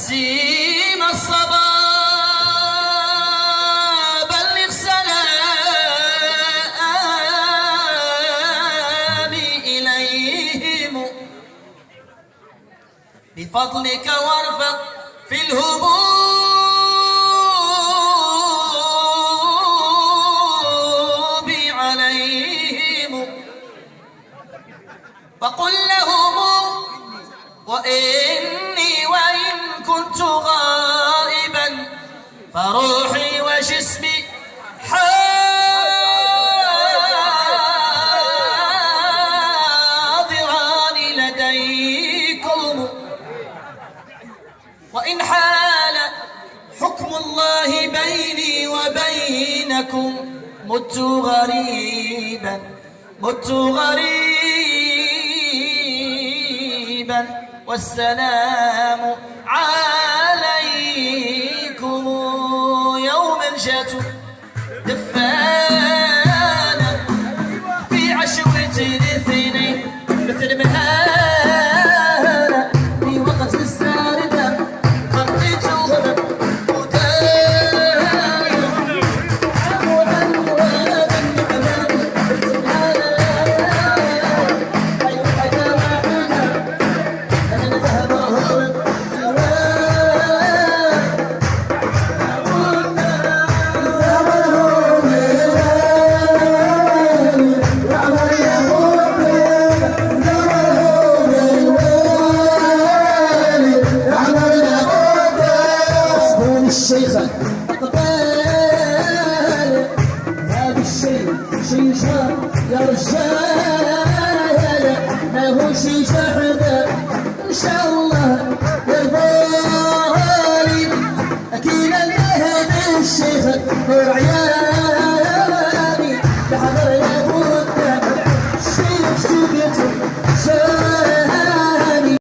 نسيم الصبا بلغ سلامي إليهم بفضلك وارفق في الهبوب عليهم وقل لهم وإني وإن كنت غائبا فروحي وجسمي حاضران لديكم وإن حال حكم الله بيني وبينكم مت غريبا والسلام عليكم يوم الجات دفانا في عشوة الاثنين مثل مهانة في وقت الساردة خطيت الغضب الشيخة أقبال هذا الشيء شيشة يا رجال ما هو شيشة حدا إن شاء الله يا الغالي أكيد هذا الشيخة